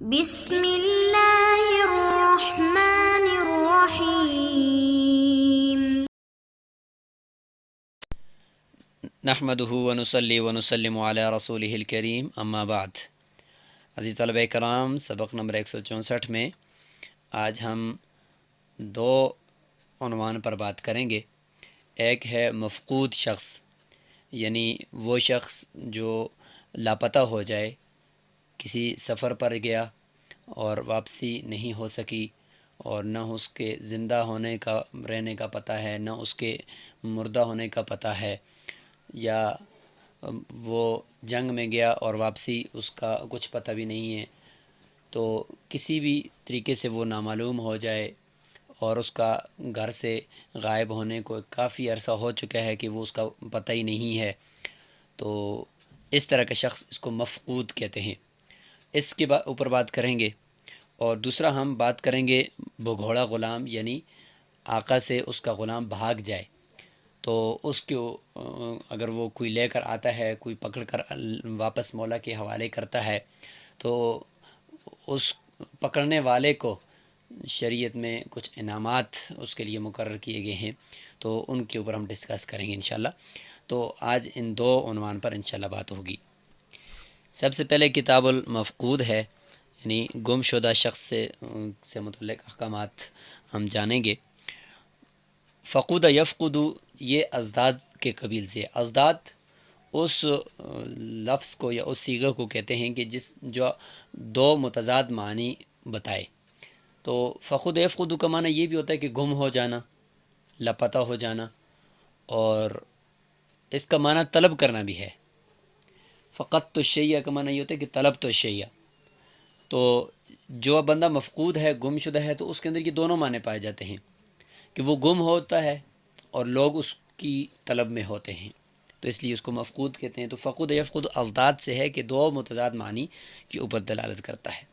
بسم اللہ الرحمن الرحیم۔ نحمده ونصلي ونسلم علی رسوله الکریم اما بعد۔ عزیز طلبہ کرام، سبق نمبر 164 میں آج ہم دو عنوان پر بات کریں گے۔ ایک ہے مفقود شخص، یعنی وہ شخص جو لاپتہ ہو جائے، کسی سفر پر گیا اور واپسی نہیں ہو سکی، اور نہ اس کے زندہ ہونے کا رہنے کا پتہ ہے، نہ اس کے مردہ ہونے کا پتہ ہے، یا وہ جنگ میں گیا اور واپسی اس کا کچھ پتہ بھی نہیں ہے، تو کسی بھی طریقے سے وہ نامعلوم ہو جائے اور اس کا گھر سے غائب ہونے کو کافی عرصہ ہو چکا ہے کہ وہ اس کا پتہ ہی نہیں ہے، تو اس طرح کا شخص اس کو مفقود کہتے ہیں۔ اس کے اوپر بات کریں گے۔ اور دوسرا ہم بات کریں گے بگھوڑا غلام، یعنی آقا سے اس کا غلام بھاگ جائے تو اس کو اگر وہ کوئی لے کر آتا ہے، کوئی پکڑ کر واپس مولا کے حوالے کرتا ہے، تو اس پکڑنے والے کو شریعت میں کچھ انعامات اس کے لیے مقرر کیے گئے ہیں، تو ان کے اوپر ہم ڈسکس کریں گے انشاءاللہ۔ تو آج ان دو عنوان پر انشاءاللہ بات ہوگی۔ سب سے پہلے کتاب المفقود ہے، یعنی گم شدہ شخص سے متعلق احکامات ہم جانیں گے۔ فقود یفقد، یہ ازداد کے قبیل سے۔ ازداد اس لفظ کو یا اس صیغہ کو کہتے ہیں کہ جو دو متضاد معنی بتائے۔ تو فقود یفقد کا معنی یہ بھی ہوتا ہے کہ گم ہو جانا، لاپتہ ہو جانا، اور اس کا معنی طلب کرنا بھی ہے۔ فقدت الشیء کا معنی یہ ہوتا ہے کہ طلبت الشیء۔ تو جو بندہ مفقود ہے، گم شدہ ہے، تو اس کے اندر یہ دونوں معنی پائے جاتے ہیں کہ وہ گم ہوتا ہے اور لوگ اس کی طلب میں ہوتے ہیں، تو اس لیے اس کو مفقود کہتے ہیں۔ تو فقود یفقد ازداد سے ہے کہ دو متضاد معنی کے اوپر دلالت کرتا ہے۔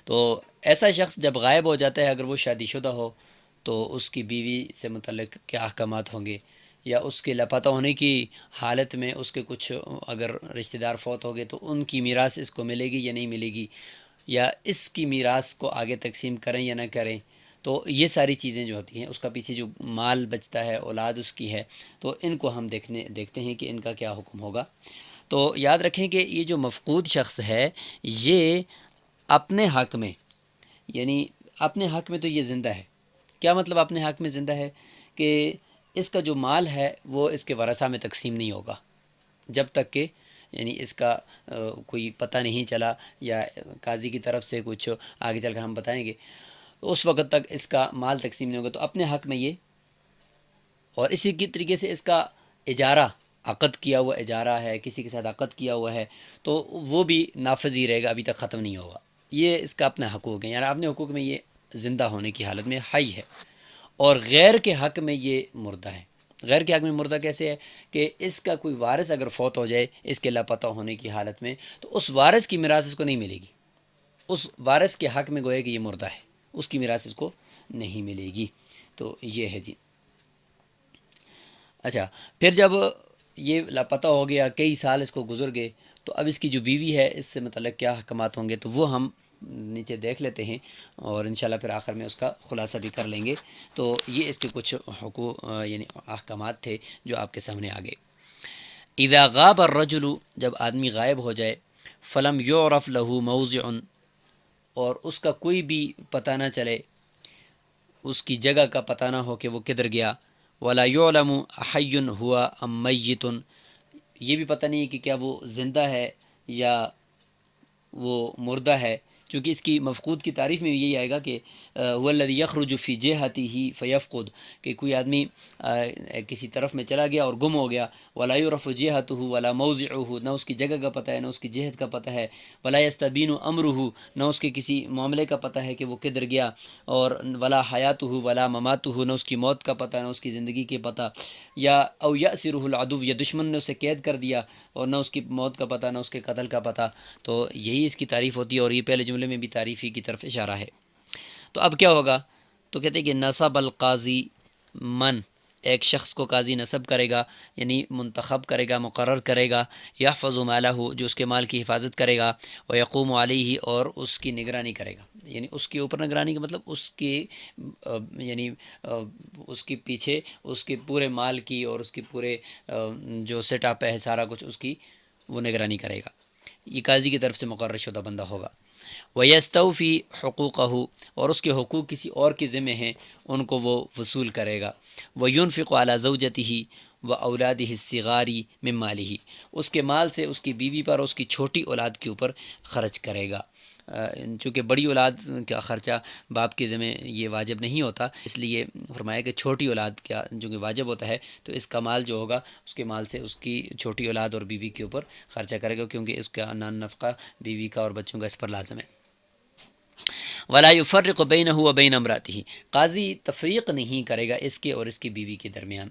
تو ایسا شخص جب غائب ہو جاتا ہے، اگر وہ شادی شدہ ہو تو اس کی بیوی سے متعلق کیا احکامات ہوں گے، یا اس کے لاپتہ ہونے کی حالت میں اس کے کچھ اگر رشتہ دار فوت ہو گئے تو ان کی میراث اس کو ملے گی یا نہیں ملے گی، یا اس کی میراث کو آگے تقسیم کریں یا نہ کریں، تو یہ ساری چیزیں جو ہوتی ہیں، اس کا پیچھے جو مال بچتا ہے، اولاد اس کی ہے، تو ان کو ہم دیکھتے ہیں کہ ان کا کیا حکم ہوگا۔ تو یاد رکھیں کہ یہ جو مفقود شخص ہے، یہ اپنے حق میں، یعنی اپنے حق میں تو یہ زندہ ہے۔ کیا مطلب اپنے حق میں زندہ ہے؟ کہ اس کا جو مال ہے وہ اس کے ورثہ میں تقسیم نہیں ہوگا جب تک کہ یعنی اس کا کوئی پتہ نہیں چلا، یا قاضی کی طرف سے کچھ آگے چل کر ہم بتائیں گے، تو اس وقت تک اس کا مال تقسیم نہیں ہوگا۔ تو اپنے حق میں یہ، اور اسی کی طریقے سے اس کا اجارہ، عقد کیا ہوا اجارہ ہے، کسی کے ساتھ عقد کیا ہوا ہے، تو وہ بھی نافذ ہی رہے گا، ابھی تک ختم نہیں ہوگا۔ یہ اس کا اپنا حقوق ہے، یعنی اپنے حقوق میں یہ زندہ ہونے کی حالت میں حی ہے، اور غیر کے حق میں یہ مردہ ہے۔ غیر کے حق میں مردہ کیسے ہے؟ کہ اس کا کوئی وارث اگر فوت ہو جائے اس کے لاپتہ ہونے کی حالت میں، تو اس وارث کی میراث اس کو نہیں ملے گی۔ اس وارث کے حق میں گویا کہ یہ مردہ ہے، اس کی میراث اس کو نہیں ملے گی۔ تو یہ ہے جی۔ اچھا، پھر جب یہ لاپتہ ہو گیا، کئی سال اس کو گزر گئے، تو اب اس کی جو بیوی ہے اس سے متعلق کیا احکامات ہوں گے، تو وہ ہم نیچے دیکھ لیتے ہیں، اور انشاءاللہ پھر آخر میں اس کا خلاصہ بھی کر لیں گے۔ تو یہ اس کے کچھ حقوق یعنی احکامات تھے جو آپ کے سامنے آ گئے۔ اذا غاب الرجل، جب آدمی غائب ہو جائے، فلم یعرف له موضع، اور اس کا کوئی بھی پتہ نہ چلے، اس کی جگہ کا پتہ نہ ہو کہ وہ کدھر گیا، ولا یعلم حی ہوا ام میت، یہ بھی پتہ نہیں کہ کیا وہ زندہ ہے یا وہ مردہ ہے، چونکہ اس کی مفقود کی تعریف میں یہی آئے گا کہ هو الذی یخرج فی جہته فیفقد، کہ کوئی آدمی کسی طرف میں چلا گیا اور گم ہو گیا، ولا یعرف جہته ولا موضعه، نہ اس کی جگہ کا پتہ ہے، نہ اس کی جہت کا پتہ ہے، ولا یستبین امره، نہ اس کے کسی معاملے کا پتہ ہے کہ وہ کدھر گیا، اور ولا حیاته ولا مماته، نہ اس کی موت کا پتہ، نہ اس کی زندگی کے پتہ، یا او یأسره العدو، یا دشمن نے اسے قید کر دیا اور نہ اس کی موت کا پتہ، نہ اس کے قتل کا پتہ، تو یہی اس کی تعریف ہوتی ہے، اور یہ پہلے جملے میں بھی تعریف ہی کی طرف اشارہ ہے۔ تو اب کیا ہوگا؟ تو کہتے ہیں کہ نصب القاضی من ایک شخص کو قاضی نصب کرے گا، یعنی منتخب کرے گا، مقرر کرے گا، یحفظ مالہ، جو اس کے مال کی حفاظت کرے گا، ویقوم علیہ، اور اس کی نگرانی کرے گا، یعنی اس کے اوپر نگرانی کا مطلب اس کی یعنی اس کے پیچھے اس کے پورے مال کی اور اس کی پورے جو سیٹ اپ ہے سارا کچھ اس کی وہ نگرانی کرے گا، یہ قاضی کی طرف سے مقرر شدہ بندہ ہوگا۔ وَيَسْتَوْفِي حُقُوقَهُ، اور اس کے حقوق کسی اور کے ذمہ ہیں ان کو وہ وصول کرے گا۔ وَيُنْفِقُ عَلَى زَوْجَتِهِ وَأَوْلَادِهِ الصِّغَارِ مِنْ مَالِهِ، اس کے مال سے اس کی بیوی پر اور اس کی چھوٹی اولاد کے اوپر خرچ کرے گا۔ چونکہ بڑی اولاد کا خرچہ باپ کے ذمہ یہ واجب نہیں ہوتا، اس لیے فرمایا کہ چھوٹی اولاد کا جو کہ واجب ہوتا ہے، تو اس کا مال جو ہوگا اس کے مال سے اس کی چھوٹی اولاد اور بیوی کے اوپر خرچہ کرے گا، کیونکہ اس کا نان نفقہ بیوی کا اور بچوں کا اس پر لازم ہے۔ ولا يفرق بینہ و بین امراتہ، قاضی تفریق نہیں کرے گا اس کے اور اس کی بیوی کے درمیان،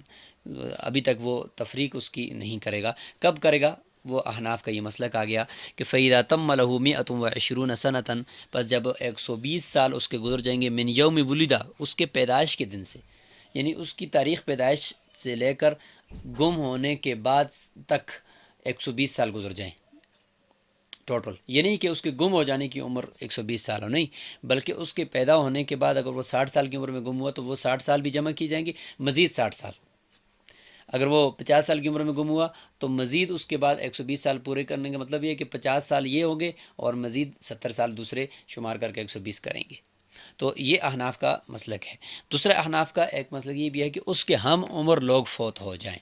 ابھی تک وہ تفریق اس کی نہیں کرے گا۔ کب کرے گا؟ وہ احناف کا یہ مسلک آ گیا کہ فَإِذَا تَمَّ لَهُ 120 سَنَةً، پس جب 120 سال اس کے گزر جائیں گے، من یوم ولدہ، اس کے پیدائش کے دن سے، یعنی اس کی تاریخ پیدائش سے لے کر گم ہونے کے بعد تک 120 سال گزر جائیں ٹوٹل، یہ نہیں کہ اس کے گم ہو جانے کی عمر 120 سال ہو، نہیں، بلکہ اس کے پیدا ہونے کے بعد اگر وہ 60 سال کی عمر میں گم ہوا تو وہ 60 سال بھی جمع کی جائیں گے، مزید 60 سال۔ اگر وہ 50 سال کی عمر میں گم ہوا تو مزید اس کے بعد 120 سال پورے کرنے کا مطلب یہ ہے کہ 50 سال یہ ہوں گے اور مزید 70 سال دوسرے شمار کر کے 120 کریں گے۔ تو یہ احناف کا مسلک ہے۔ دوسرا احناف کا ایک مسلک یہ بھی ہے کہ اس کے ہم عمر لوگ فوت ہو جائیں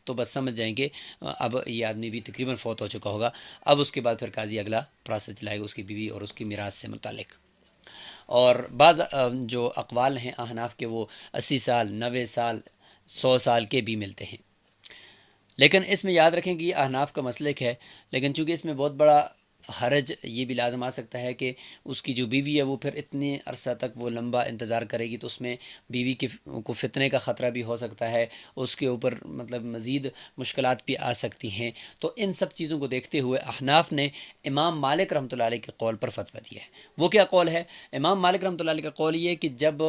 تو بس سمجھ جائیں کہ اب یہ آدمی بھی تقریباً فوت ہو چکا ہوگا، اب اس کے بعد پھر قاضی اگلا پروسیس چلائے گا اس کی بیوی اور اس کی میراث سے متعلق۔ اور بعض جو اقوال ہیں احناف کے وہ 80 سال، 90 سال، 100 سال کے بھی ملتے ہیں، لیکن اس میں یاد رکھیں کہ یہ احناف کا مسلک ہے، لیکن چونکہ اس میں بہت بڑا حرج یہ بھی لازم آ سکتا ہے کہ اس کی جو بیوی ہے وہ پھر اتنے عرصہ تک وہ لمبا انتظار کرے گی، تو اس میں بیوی کو فتنے کا خطرہ بھی ہو سکتا ہے، اس کے اوپر مطلب مزید مشکلات بھی آ سکتی ہیں۔ تو ان سب چیزوں کو دیکھتے ہوئے احناف نے امام مالک رحمۃ اللہ علیہ کے قول پر فتویٰ دیا ہے۔ وہ کیا قول ہے؟ امام مالک رحمۃ اللہ علیہ کا قول یہ ہے کہ جب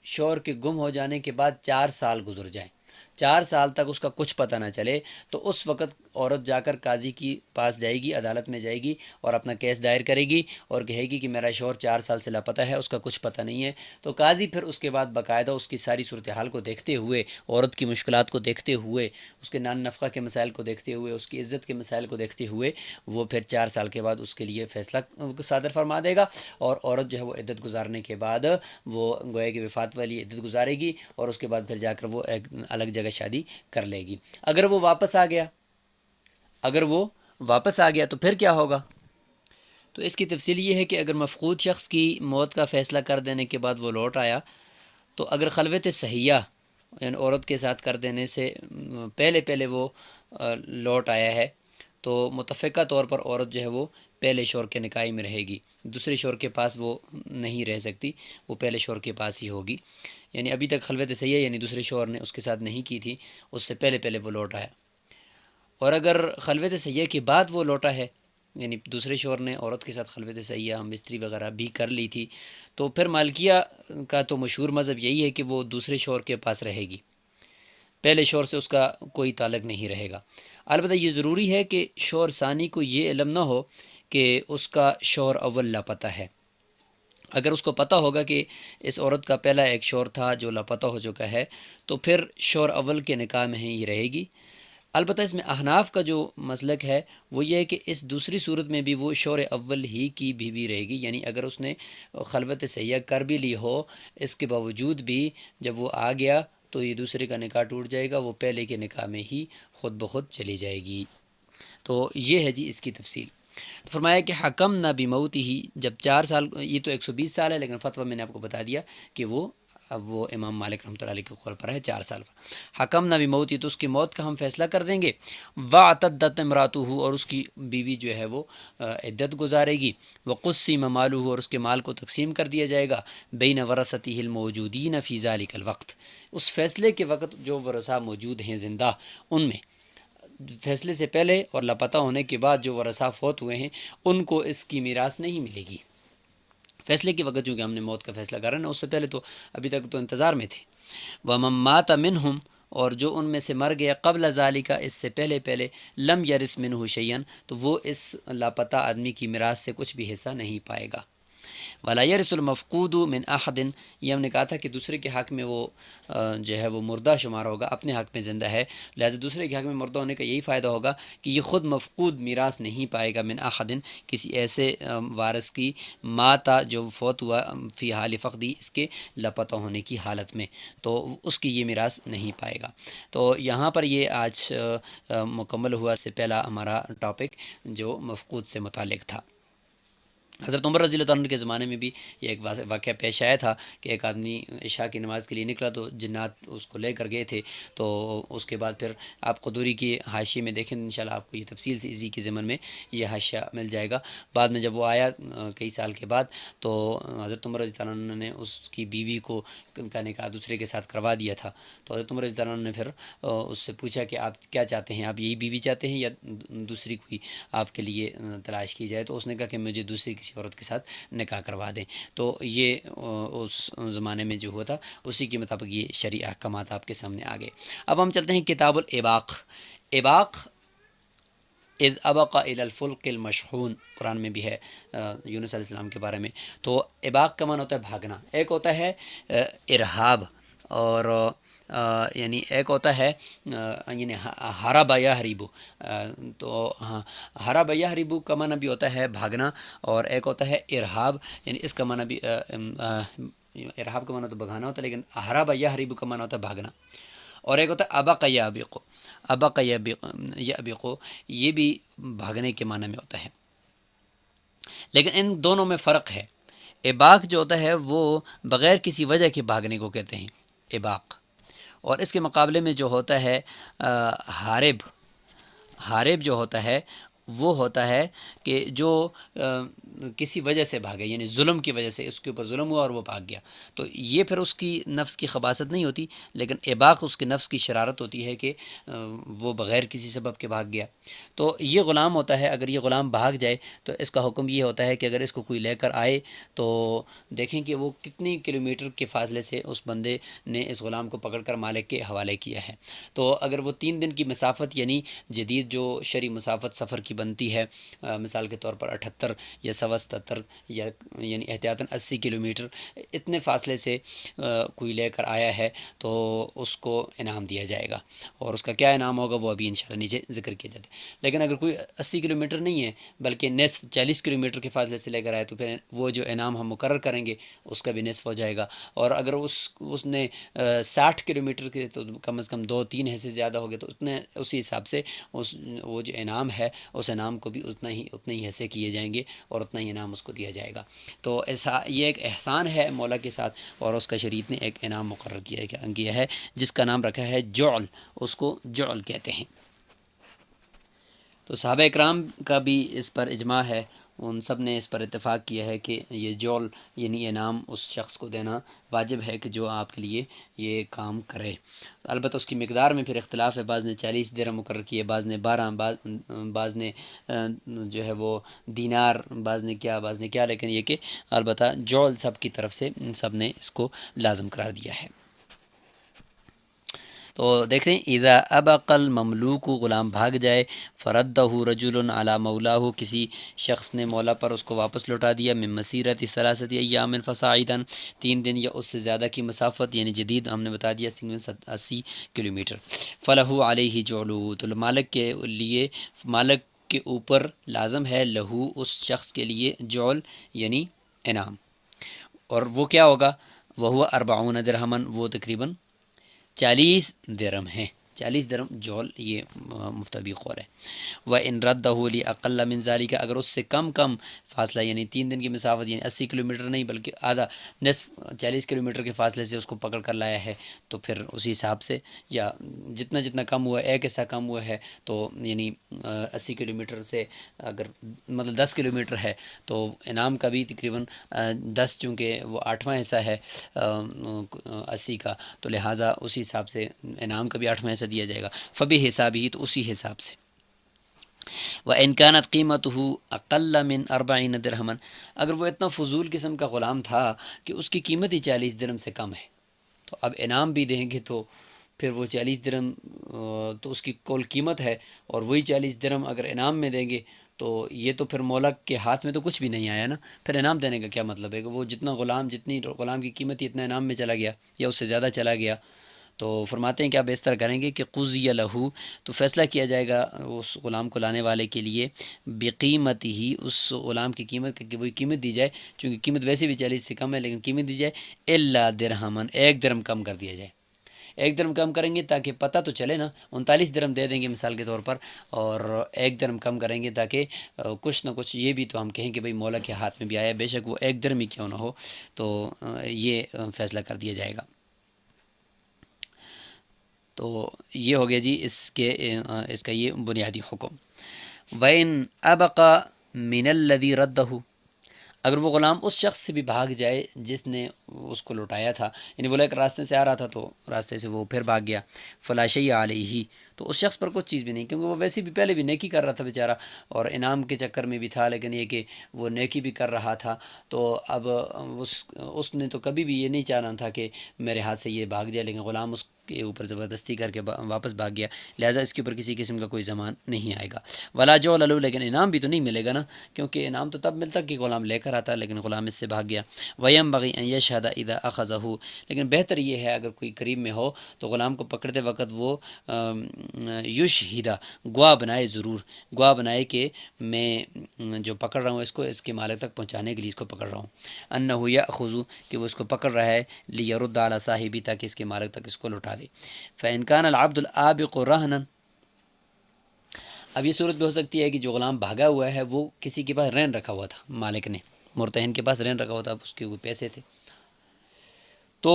شوہر کے گم ہو جانے کے بعد 4 سال گزر جائیں، 4 سال تک اس کا کچھ پتہ نہ چلے، تو اس وقت عورت جا کر قاضی کی پاس جائے گی، عدالت میں جائے گی اور اپنا کیس دائر کرے گی اور کہے گی کہ میرا شوہر 4 سال سے لاپتہ ہے، اس کا کچھ پتہ نہیں ہے۔ تو قاضی پھر اس کے بعد باقاعدہ اس کی ساری صورتحال کو دیکھتے ہوئے، عورت کی مشکلات کو دیکھتے ہوئے، اس کے نان نفقہ کے مسائل کو دیکھتے ہوئے، اس کی عزت کے مسائل کو دیکھتے ہوئے، وہ پھر 4 سال کے بعد اس کے لیے فیصلہ صادر فرما دے گا، اور عورت جو ہے وہ عدت گزارنے کے بعد وہ گویا کہ وفات والی عدت گزارے گی، اور اس کے بعد پھر جا کر وہ ایک الگ جگہ شادی کر لے گی۔ اگر وہ واپس آ گیا تو پھر کیا ہوگا؟ تو اس کی تفصیل یہ ہے کہ اگر مفقود شخص کی موت کا فیصلہ کر دینے کے بعد وہ لوٹ آیا، تو اگر خلوت صحیحہ یعنی عورت کے ساتھ کر دینے سے پہلے وہ لوٹ آیا ہے، تو متفقہ طور پر عورت جو ہے وہ پہلے شوہر کے نکاح میں رہے گی، دوسرے شوہر کے پاس وہ نہیں رہ سکتی، وہ پہلے شوہر کے پاس ہی ہوگی۔ یعنی ابھی تک خلوت صحیحہ یعنی دوسرے شوہر نے اس کے ساتھ نہیں کی تھی، اس سے پہلے وہ لوٹ آیا۔ اور اگر خلوت صحیحہ کے بعد وہ لوٹا ہے، یعنی دوسرے شوہر نے عورت کے ساتھ خلوت صحیحہ ہم بستری وغیرہ بھی کر لی تھی، تو پھر مالکیہ کا تو مشہور مذہب یہی ہے کہ وہ دوسرے شوہر کے پاس رہے گی، پہلے شوہر سے اس کا کوئی تعلق نہیں رہے گا۔ البتہ یہ ضروری ہے کہ شوہر ثانی کو یہ علم نہ ہو کہ اس کا شوہر اول لاپتہ ہے۔ اگر اس کو پتہ ہوگا کہ اس عورت کا پہلا ایک شوہر تھا جو لاپتہ ہو چکا ہے، تو پھر شوہر اول کے نکاح میں ہی رہے گی۔ البتہ اس میں احناف کا جو مسلک ہے وہ یہ ہے کہ اس دوسری صورت میں بھی وہ شوہر اول ہی کی بیوی رہے گی، یعنی اگر اس نے خلوت صحیحہ کر بھی لی ہو، اس کے باوجود بھی جب وہ آ گیا تو یہ دوسرے کا نکاح ٹوٹ جائے گا، وہ پہلے کے نکاح میں ہی خود بخود چلی جائے گی۔ تو یہ ہے جی اس کی تفصیل۔ تو فرمایا کہ حکم نہ بموت ہی، جب 4 سال، یہ تو 120 سال ہے لیکن فتویٰ میں نے آپ کو بتا دیا کہ وہ امام مالک رحمۃ اللہ علیہ کے قول پر ہے 4 سال پر۔ حکم نہ بموت ہی، تو اس کی موت کا ہم فیصلہ کر دیں گے۔ واعتدت امراتہ، اور اس کی بیوی جو ہے وہ عدت گزارے گی۔ وقسم مالہ، اور اس کے مال کو تقسیم کر دیا جائے گا بین ورثتہ الموجودین فی ذلک الوقت، اس فیصلے کے وقت جو ورثہ موجود ہیں زندہ، ان میں فیصلے سے پہلے اور لاپتہ ہونے کے بعد جو ورثہ فوت ہوئے ہیں ان کو اس کی میراث نہیں ملے گی۔ فیصلے کے وقت جو کہ ہم نے موت کا فیصلہ کر رہے ہیں نا، اس سے پہلے تو ابھی تک تو انتظار میں تھے۔ وَمَن مَّاتَ مِنْهُمْ، اور جو ان میں سے مر گیا قبل ذالک اس سے پہلے لم یرث منہ شیئا تو وہ اس لاپتہ آدمی کی میراث سے کچھ بھی حصہ نہیں پائے گا۔ ولا یرث المفقود من احد، یہ ہم نے کہا تھا کہ دوسرے کے حق میں وہ جو ہے وہ مردہ شمار ہوگا، اپنے حق میں زندہ ہے، لہذا دوسرے کے حق میں مردہ ہونے کا یہی فائدہ ہوگا کہ یہ خود مفقود میراث نہیں پائے گا من احد کسی ایسے وارث کی ماتا جو فوت ہوا فی حال فقدی اس کے لاپتہ ہونے کی حالت میں، تو اس کی یہ میراث نہیں پائے گا۔ تو یہاں پر یہ آج مکمل ہوا، اس سے پہلا ہمارا ٹاپک جو مفقود سے متعلق تھا۔ حضرت عمر رضی اللہ عنہ کے زمانے میں بھی یہ ایک واقعہ پیش آیا تھا کہ ایک آدمی عشاء کی نماز کے لیے نکلا تو جنات اس کو لے کر گئے تھے، تو اس کے بعد پھر آپ قدوری کی حاشیے میں دیکھیں انشاءاللہ آپ کو یہ تفصیل سے اسی کے ضمن میں یہ حاشیہ مل جائے گا۔ بعد میں جب وہ آیا کئی سال کے بعد تو حضرت عمر رضی اللہ عنہ نے اس کی بیوی کو کا نکاح دوسرے کے ساتھ کروا دیا تھا، تو حضرت عمر رضی اللہ عنہ نے پھر اس سے پوچھا کہ آپ کیا چاہتے ہیں، آپ یہی بیوی چاہتے ہیں یا دوسری کوئی آپ کے لیے تلاش کی جائے؟ تو اس نے کہا کہ مجھے دوسری کسی عورت کے ساتھ نکاح کروا دیں۔ تو یہ اس زمانے میں جو ہوا تھا اسی کے مطابق یہ شرعی احکامات آپ کے سامنے آ گئے۔ اب ہم چلتے ہیں کتاب الاباق۔ اباق اذ ابق الی الفلق المشحون، قرآن میں بھی ہے یونس علیہ السلام کے بارے میں۔ تو اباق کا معنی ہوتا ہے بھاگنا، ایک ہوتا ہے ارہاب، اور یعنی ایک ہوتا ہے یعنی ہرب یہرب، تو ہرب یہرب کا معنی بھی ہوتا ہے بھاگنا، اور ایک ہوتا ہے ارہاب، یعنی اس کا معنی بھی ارہاب کا معنی تو بھگانا ہوتا ہے، لیکن ہرب یہرب کا معنی ہوتا ہے بھاگنا، اور ایک ہوتا ہے ابق یابق، ابق یابق یہ بھی بھاگنے کے معنی میں ہوتا ہے، لیکن ان دونوں میں فرق ہے۔ اباق جو ہوتا ہے وہ بغیر کسی وجہ کے بھاگنے کو کہتے ہیں اباق، اور اس کے مقابلے میں جو ہوتا ہے حارب، حارب جو ہوتا ہے وہ ہوتا ہے کہ جو کسی وجہ سے بھاگے، یعنی ظلم کی وجہ سے اس کے اوپر ظلم ہوا اور وہ بھاگ گیا، تو یہ پھر اس کی نفس کی خباثت نہیں ہوتی، لیکن اباق اس کے نفس کی شرارت ہوتی ہے کہ وہ بغیر کسی سبب کے بھاگ گیا۔ تو یہ غلام ہوتا ہے، اگر یہ غلام بھاگ جائے تو اس کا حکم یہ ہوتا ہے کہ اگر اس کو کوئی لے کر آئے تو دیکھیں کہ وہ کتنی کلومیٹر کے فاصلے سے اس بندے نے اس غلام کو پکڑ کر مالک کے حوالے کیا ہے۔ تو اگر وہ 3 دن کی مسافت، یعنی جدید جو شرعی مسافت سفر کی بنتی ہے مثال کے طور پر 78 یا 77 یا یعنی احتیاطاً 80 کلومیٹر، اتنے فاصلے سے کوئی لے کر آیا ہے تو اس کو انعام دیا جائے گا، اور اس کا کیا انعام ہوگا وہ ابھی انشاءاللہ نیچے ذکر کیا جاتا ہے۔ لیکن اگر کوئی 80 کلومیٹر نہیں ہے بلکہ نصف 40 کلومیٹر کے فاصلے سے لے کر آئے تو پھر وہ جو انعام ہم مقرر کریں گے اس کا بھی نصف ہو جائے گا، اور اگر اس نے 60 کلومیٹر کے تو کم از کم 2-3 حصے زیادہ ہو گئے تو اسی حساب سے وہ جو انعام ہے اس انعام کو بھی اتنے ہی حصے کیے جائیں گے اور اتنا ہی انعام اس کو دیا جائے گا۔ تو ایسا یہ ایک احسان ہے مولا کے ساتھ، اور اس کا شریعت نے ایک انعام مقرر کیا ہے جس کا نام رکھا ہے جعل، اس کو جعل کہتے ہیں۔ تو صحابہ اکرام کا بھی اس پر اجماع ہے، ان سب نے اس پر اتفاق کیا ہے کہ یہ جعل یعنی انعام اس شخص کو دینا واجب ہے کہ جو آپ کے لیے یہ کام کرے۔ البتہ اس کی مقدار میں پھر اختلاف ہے، بعض نے 40 درہم مقرر کیے، بعض نے 12، بعض نے جو ہے وہ دینار، بعض نے کیا، لیکن یہ کہ البتہ جعل سب کی طرف سے سب نے اس کو لازم قرار دیا ہے۔ تو دیکھتے ہیں اذا ابق المملوک، غلام بھاگ جائے، فردہ رجل علی مولاه، کسی شخص نے مولا پر اس کو واپس لوٹا دیا، من مسیرت 3 ایام فصاعدا، 3 دن یا اس سے زیادہ کی مسافت، یعنی جدید ہم نے بتا دیا 80 کلومیٹر، فلہ علیہ جعلہ، تو مالک کے اوپر لازم ہے، لہو اس شخص کے لیے، جعل یعنی انعام، اور وہ کیا ہوگا، وہ 40 درہما، وہ تقریباً 40 درہم ہیں، 40 درہم جول، یہ مفتبی قول ہے۔ وَإِن رَدَّهُ لِأَقَلَّ مِنْ ذَلِكَ، اگر اس سے کم فاصلہ، یعنی 3 دن کی مسافت، یعنی 80 کلومیٹر نہیں بلکہ آدھا نصف 40 کلومیٹر کے فاصلے سے اس کو پکڑ کر لایا ہے، تو پھر اسی حساب سے، یا جتنا کم ہوا ہے، ایک حصہ کم ہوا ہے تو یعنی 80 کلومیٹر سے اگر مطلب 10 کلومیٹر ہے تو انعام کا بھی تقریباً 10، چونکہ وہ 8واں حصہ ہے 80 کا، تو لہٰذا اسی حساب سے انعام کا بھی 8واں حصہ دیا جائے گا، فبی حساب ہی، تو اسی حساب سے۔ وَإِنْ كَانَتْ قِيمَتُهُ أَقَلَّ مِنْ 40 درہما، اگر وہ اتنا فضول قسم کا غلام تھا کہ اس کی قیمت ہی 40 درہم سے کم ہے، تو اب انعام بھی دیں گے تو پھر وہ 40 درہم تو اس کی کل قیمت ہے، اور وہی 40 درہم اگر انعام میں دیں گے تو یہ تو پھر مولا کے ہاتھ میں تو کچھ بھی نہیں آیا نا، پھر انعام دینے کا کیا مطلب ہے کہ وہ جتنی غلام کی قیمت تھی اتنا انعام میں چلا گیا یا اس سے زیادہ چلا گیا۔ تو فرماتے ہیں کہ آپ اس طرح کریں گے کہ قضی لہو، تو فیصلہ کیا جائے گا اس غلام کو لانے والے کے لیے بقیمت ہی، اس غلام کی قیمت کہ وہی قیمت دی جائے، چونکہ قیمت ویسے بھی 40 سے کم ہے لیکن قیمت دی جائے الا درہمن، 1 درہم کم کر دیا جائے۔ 1 درہم کم کریں گے تاکہ پتہ تو چلے نا، 39 درہم دے دیں گے مثال کے طور پر، اور 1 درہم کم کریں گے تاکہ کچھ نہ کچھ یہ بھی تو ہم کہیں کہ بھئی مولا کے ہاتھ میں بھی آیا، بے شک وہ 1 درہم ہی کیوں نہ ہو، تو یہ فیصلہ کر دیا جائے گا۔ تو یہ ہو گیا جی اس کا یہ بنیادی حکم۔ وَإِنْ أَبَقَ مِنَ الَّذِي رَدَّهُ، اگر وہ غلام اس شخص سے بھی بھاگ جائے جس نے اس کو لوٹایا تھا، یعنی وہ ایک راستے سے آ رہا تھا تو راستے سے وہ پھر بھاگ گیا، فَلَا شَيْءَ عَلَيْهِ، تو اس شخص پر کچھ چیز بھی نہیں، کیونکہ وہ ویسے بھی پہلے بھی نیکی کر رہا تھا بیچارہ، اور انعام کے چکر میں بھی تھا، لیکن یہ کہ وہ نیکی بھی کر رہا تھا، تو اب اس نے تو کبھی بھی یہ نہیں چاہنا تھا کہ میرے ہاتھ سے یہ بھاگ جائے، لیکن غلام اس کے اوپر زبردستی کر کے واپس بھاگ گیا، لہٰذا اس کے اوپر کسی قسم کا کوئی زمان نہیں آئے گا۔ وَلَا جَوْلَ لَهُ، لیکن انعام بھی تو نہیں ملے گا نا، کیونکہ انعام تو تب ملتا کہ غلام لے کر آتا، لیکن غلام اس سے بھاگ گیا۔ وَيَنبَغِي أَن يَشْهَدَ إِذَا أَخَذَهُ، لیکن بہتر یہ ہے اگر کوئی قریب میں ہو تو غلام کو پکڑتے وقت وہ یشہدہ، گواہ بنائے، ضرور گواہ بنائے کہ میں جو پکڑ رہا ہوں اس کو اس کے مالک تک پہنچانے کے لیے اس کو پکڑ رہا ہوں، انہ یأخذ، کہ وہ اس کو پکڑ رہا ہے، لیرد علی صاحبی، تاکہ اس کے مالک تک اس کو لوٹا دے۔ فإن كان العبد الآبق رهنا، اب یہ صورت بھی ہو سکتی ہے کہ جو غلام بھاگا ہوا ہے وہ کسی کے پاس رہن رکھا ہوا تھا، مالک نے مرتہن کے پاس رہن رکھا ہوا تھا، اب اس کے کوئی پیسے تھے، تو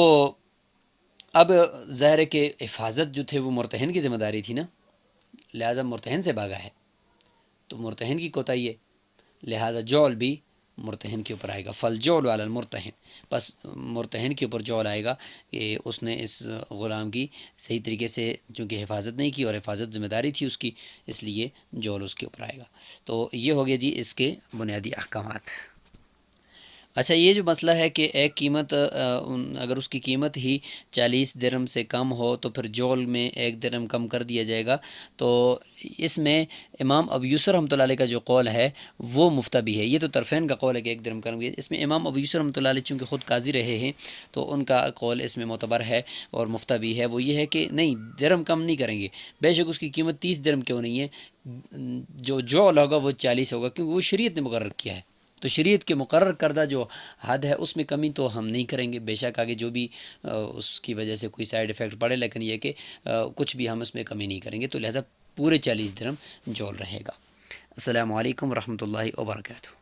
اب ظاہر ہے کہ حفاظت جو تھے وہ مرتہن کی ذمہ داری تھی نا، لہٰذا مرتہن سے بھاگا ہے تو مرتہن کی کوتاہی ہے، لہٰذا جول بھی مرتہن کے اوپر آئے گا، فالجول علی المرتہن، بس مرتہن کے اوپر جول آئے گا کہ اس نے اس غلام کی صحیح طریقے سے چونکہ حفاظت نہیں کی، اور حفاظت ذمہ داری تھی اس کی، اس لیے جول اس کے اوپر آئے گا۔ تو یہ ہو گیا جی اس کے بنیادی احکامات۔ اچھا، یہ جو مسئلہ ہے کہ ایک قیمت اگر اس کی قیمت ہی 40 درہم سے کم ہو تو پھر جول میں 1 درہم کم کر دیا جائے گا، تو اس میں امام ابو یوسف رحمۃ اللہ علیہ کا جو قول ہے وہ مفتبی ہے، یہ تو طرفین کا قول ہے کہ 1 درہم کم کیا، اس میں امام ابو یوسف رحمۃ اللہ علیہ چونکہ خود قاضی رہے ہیں تو ان کا قول اس میں معتبر ہے اور مفتبی ہے، وہ یہ ہے کہ نہیں، درہم کم نہیں کریں گے، بے شک اس کی قیمت 30 درہم کیوں نہیں ہے، جو جول ہوگا وہ 40 ہوگا، کیونکہ وہ شریعت نے مقرر کیا ہے، تو شریعت کے مقرر کردہ جو حد ہے اس میں کمی تو ہم نہیں کریں گے، بے شک آگے جو بھی اس کی وجہ سے کوئی سائیڈ ایفیکٹ پڑے، لیکن یہ کہ کچھ بھی ہم اس میں کمی نہیں کریں گے، تو لہٰذا پورے 40 درہم جول رہے گا۔ السلام علیکم ورحمۃ اللہ وبرکاتہ۔